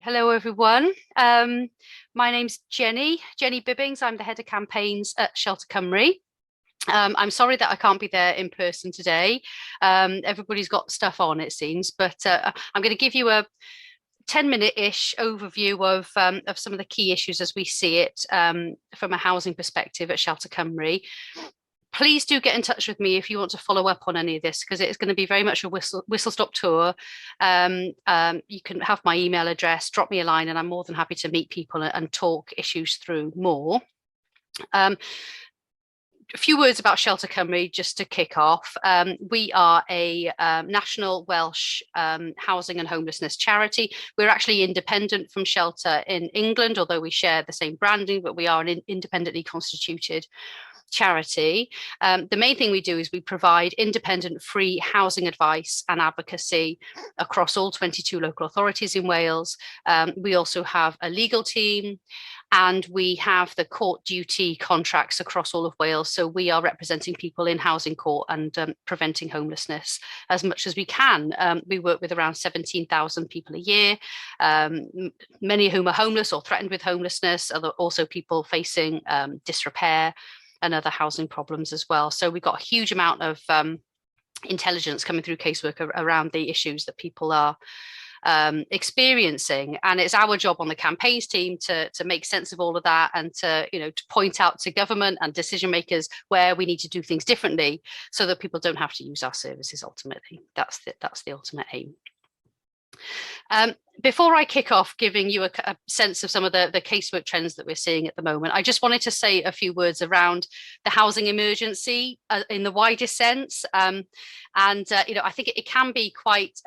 Hello, everyone. My name's Jenny Bibbings. I'm the head of campaigns at Shelter Cymru. I'm sorry that I can't be there in person today. Everybody's got stuff on, it seems, but I'm going to give you a 10-minute-ish overview of some of the key issues as we see it from a housing perspective at Shelter Cymru. Please do get in touch with me if you want to follow up on any of this, because it's going to be very much a whistle stop tour. You can have my email address, drop me a line, and I'm more than happy to meet people and talk issues through more. A few words about Shelter Cymru just to kick off. We are a national Welsh housing and homelessness charity. We're actually independent from Shelter in England, although we share the same branding, but we are an independently constituted charity. The main thing we do is we provide independent free housing advice and advocacy across all 22 local authorities in Wales. We also have a legal team, and we have the court duty contracts across all of Wales. So we are representing people in housing court and preventing homelessness as much as we can. We work with around 17,000 people a year, many of whom are homeless or threatened with homelessness, also people facing disrepair and other housing problems as well. So we've got a huge amount of intelligence coming through casework around the issues that people are experiencing, and it's our job on the campaigns team to make sense of all of that and to point out to government and decision makers where we need to do things differently so that people don't have to use our services. Ultimately, that's the ultimate aim. Before I kick off giving you a sense of some of the casework trends that we're seeing at the moment, I just wanted to say a few words around the housing emergency in the widest sense. I think it can be quite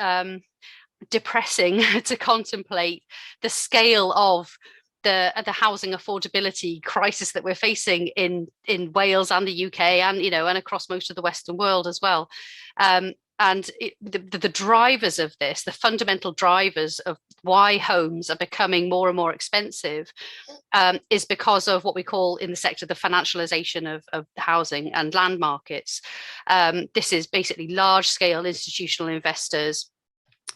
depressing to contemplate the scale of the housing affordability crisis that we're facing in Wales and the UK and across most of the Western world as well. The drivers of this, the fundamental drivers of why homes are becoming more and more expensive, is because of what we call in the sector the financialization of housing and land markets. This is basically large-scale institutional investors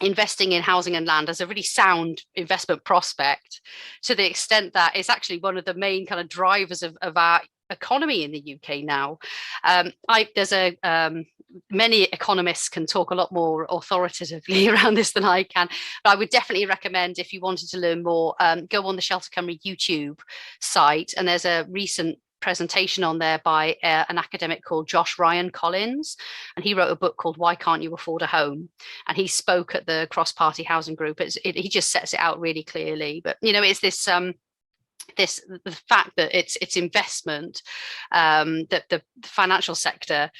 investing in housing and land as a really sound investment prospect, to the extent that it's actually one of the main kind of drivers of our economy in the UK now. Many economists can talk a lot more authoritatively around this than I can, but I would definitely recommend, if you wanted to learn more, go on the Shelter Cymru YouTube site, and there's a recent presentation on there by an academic called Josh Ryan Collins, and he wrote a book called Why Can't You Afford a Home, and he spoke at the cross-party housing group. He just sets it out really clearly, but it's the fact that it's investment, that the financial sector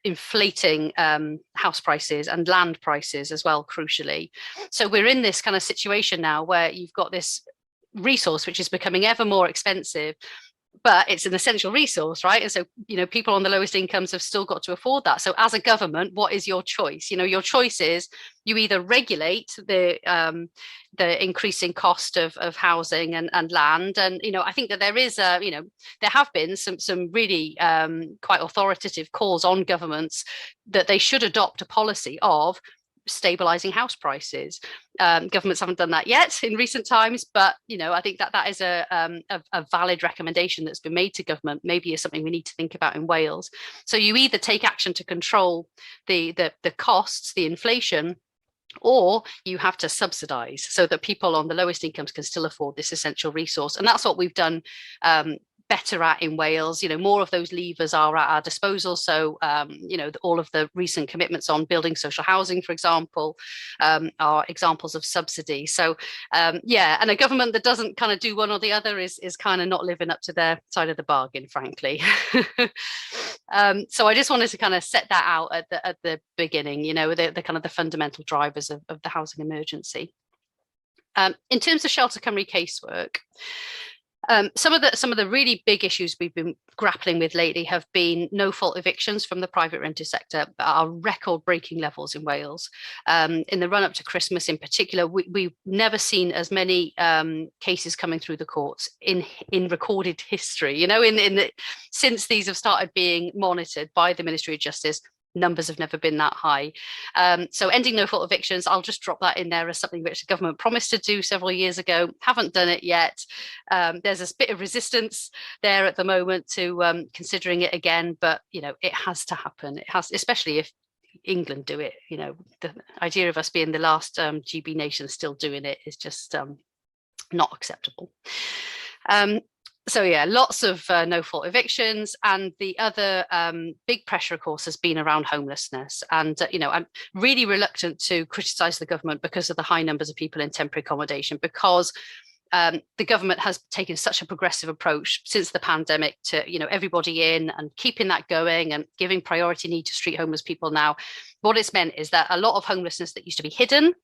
inflating house prices and land prices as well, crucially. So we're in this kind of situation now where you've got this resource which is becoming ever more expensive, but it's an essential resource, right? And so, people on the lowest incomes have still got to afford that. So as a government, what is your choice? Your choice is you either regulate the increasing cost of housing and land. And, I think that there is there have been some really quite authoritative calls on governments that they should adopt a policy of stabilizing house prices. Governments haven't done that yet in recent times, but I think that is a valid recommendation that's been made to government. Maybe is something we need to think about in Wales. So you either take action to control the costs, the inflation, or you have to subsidize so that people on the lowest incomes can still afford this essential resource. And that's what we've done better at in Wales. More of those levers are at our disposal. So, all of the recent commitments on building social housing, for example, are examples of subsidy. So, and a government that doesn't kind of do one or the other is kind of not living up to their side of the bargain, frankly. So I just wanted to kind of set that out at the beginning, the kind of the fundamental drivers of the housing emergency. In terms of Shelter Cymru casework, some of the really big issues we've been grappling with lately have been no-fault evictions from the private rented sector at our record-breaking levels in Wales. In the run-up to Christmas in particular, we've never seen as many cases coming through the courts in recorded history. Since these have started being monitored by the Ministry of Justice, numbers have never been that high. So ending no fault evictions, I'll just drop that in there as something which the government promised to do several years ago, haven't done it yet. There's a bit of resistance there at the moment to considering it again, but it has to happen. It has, especially if England do it. The idea of us being the last GB nation still doing it is just not acceptable. So yeah, lots of no fault evictions, and the other big pressure, of course, has been around homelessness. And I'm really reluctant to criticise the government because of the high numbers of people in temporary accommodation, because the government has taken such a progressive approach since the pandemic to everybody in and keeping that going and giving priority need to street homeless people. Now, what it's meant is that a lot of homelessness that used to be hidden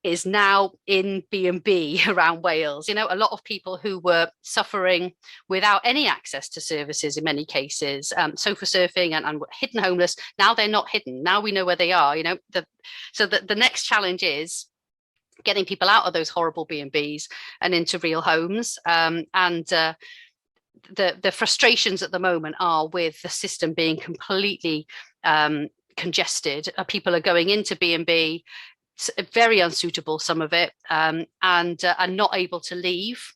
is now in B&B around Wales. A lot of people who were suffering without any access to services in many cases, sofa surfing and hidden homeless, now they're not hidden. Now we know where they are. So the next challenge is getting people out of those horrible B&Bs and into real homes. The frustrations at the moment are with the system being completely congested. People are going into B&B, very unsuitable, some of it, and are not able to leave.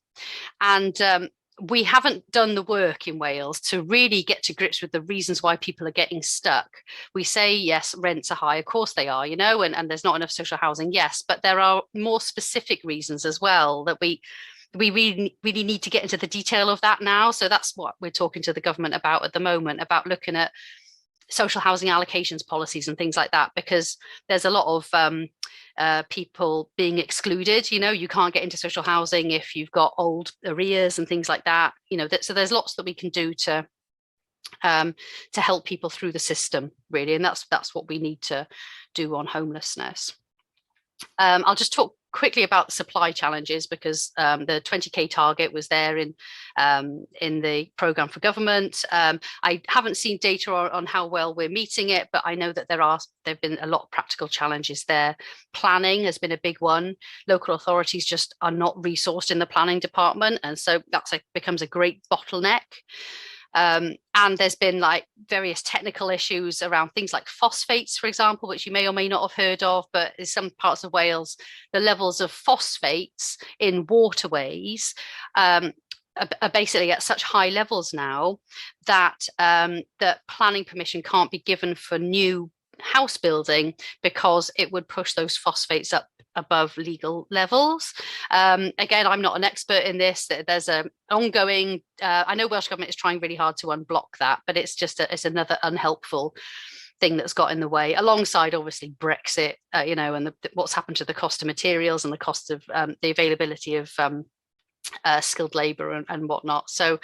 And we haven't done the work in Wales to really get to grips with the reasons why people are getting stuck. We say, yes, rents are high. Of course they are, and there's not enough social housing. Yes, but there are more specific reasons as well that we really need to get into the detail of that now. So that's what we're talking to the government about at the moment, about looking at social housing allocations policies and things like that, because there's a lot of people being excluded. You can't get into social housing if you've got old arrears and things like that. So there's lots that we can do to help people through the system, really, and that's what we need to do on homelessness. I'll just talk quickly about the supply challenges, because the 20k target was there in the programme for government. I haven't seen data on how well we're meeting it, but I know that there have been a lot of practical challenges there. Planning has been a big one. Local authorities just are not resourced in the planning department, and so that becomes a great bottleneck. And there's been various technical issues around things like phosphates, for example, which you may or may not have heard of, but in some parts of Wales, the levels of phosphates in waterways are basically at such high levels now that that planning permission can't be given for new house building, because it would push those phosphates up above legal levels. Again, I'm not an expert in this. There's an ongoing, I know Welsh Government is trying really hard to unblock that, but it's another unhelpful thing that's got in the way, alongside obviously Brexit, and what's happened to the cost of materials and the cost of the availability of skilled labour and whatnot. So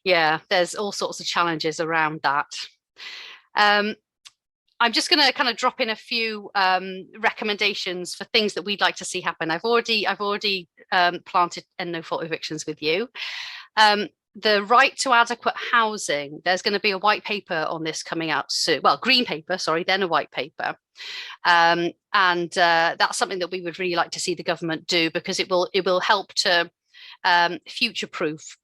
yeah, there's all sorts of challenges around that. I'm just going to kind of drop in a few recommendations for things that we'd like to see happen. I've already planted end no fault evictions with you. The right to adequate housing, there's going to be a white paper on this coming out soon. Well, green paper, sorry, then a white paper. And that's something that we would really like to see the government do, because it will help to future-proof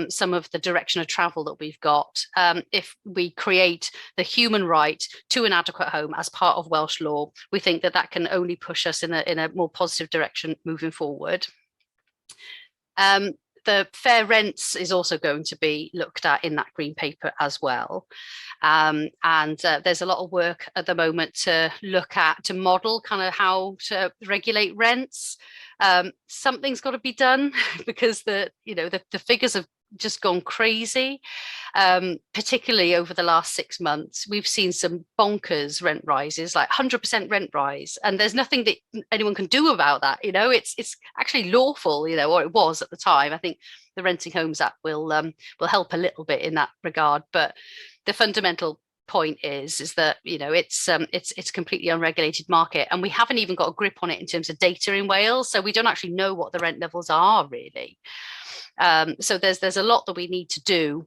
some of the direction of travel that we've got. If we create the human right to an adequate home as part of Welsh law, we think that can only push us in a more positive direction moving forward. The fair rents is also going to be looked at in that green paper as well. And there's a lot of work at the moment to model kind of how to regulate rents. Something's got to be done, because the figures have just gone crazy, particularly over the last 6 months. We've seen some bonkers rent rises, like 100% rent rise, and there's nothing that anyone can do about that. It's actually lawful, or it was at the time. I think the Renting Homes Act will help a little bit in that regard, but the fundamental point is that it's a completely unregulated market, and we haven't even got a grip on it in terms of data in Wales, so we don't actually know what the rent levels are really. So there's a lot that we need to do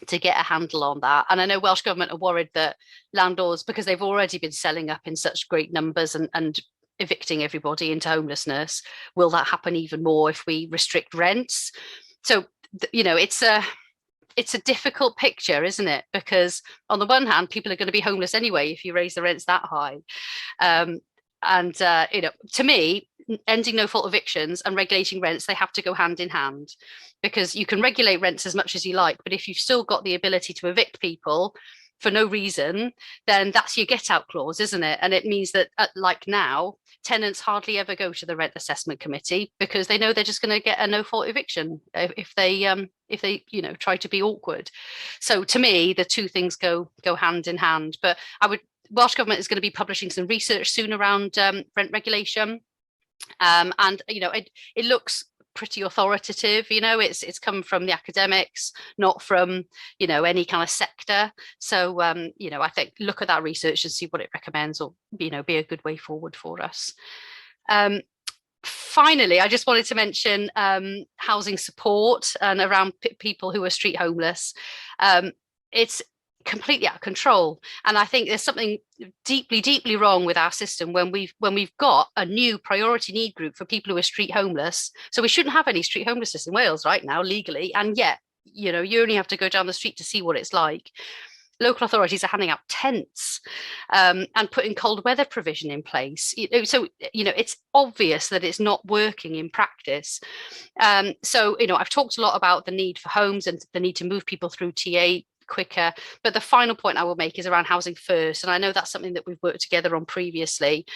to get a handle on that. And I know Welsh Government are worried that landlords, because they've already been selling up in such great numbers and evicting everybody into homelessness, will that happen even more if we restrict rents? So it's it's a difficult picture, isn't it? Because on the one hand, people are going to be homeless anyway if you raise the rents that high. Um, and to me, ending no fault evictions and regulating rents, they have to go hand in hand, because you can regulate rents as much as you like, but if you've still got the ability to evict people for no reason, then that's your get out clause, isn't it? And it means that, like now, tenants hardly ever go to the rent assessment committee because they know they're just going to get a no fault eviction if they try to be awkward. So to me, the two things go hand in hand. But Welsh Government is going to be publishing some research soon around rent regulation. And it looks pretty authoritative. It's come from the academics, not from any kind of sector. So I think look at that research and see what it recommends, or be a good way forward for us. Finally, I just wanted to mention housing support and around people who are street homeless. It's completely out of control, and I think there's something deeply wrong with our system when we've got a new priority need group for people who are street homeless. So we shouldn't have any street homelessness in Wales right now legally, and yet you only have to go down the street to see what it's like. Local authorities are handing out tents and putting cold weather provision in place. So it's obvious that it's not working in practice. So I've talked a lot about the need for homes and the need to move people through TA quicker. But the final point I will make is around housing first. And I know that's something that we've worked together on previously.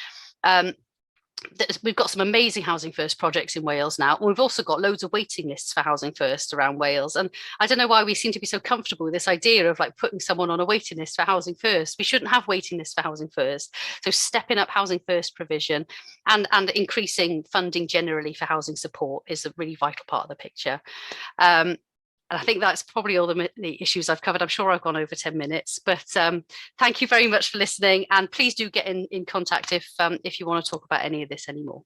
We've got some amazing housing first projects in Wales now. We've also got loads of waiting lists for housing first around Wales. And I don't know why we seem to be so comfortable with this idea of like putting someone on a waiting list for housing first. We shouldn't have waiting lists for housing first. So stepping up housing first provision and increasing funding generally for housing support is a really vital part of the picture. And I think that's probably all the issues I've covered. I'm sure I've gone over 10 minutes, but thank you very much for listening. And please do get in contact if you want to talk about any of this anymore.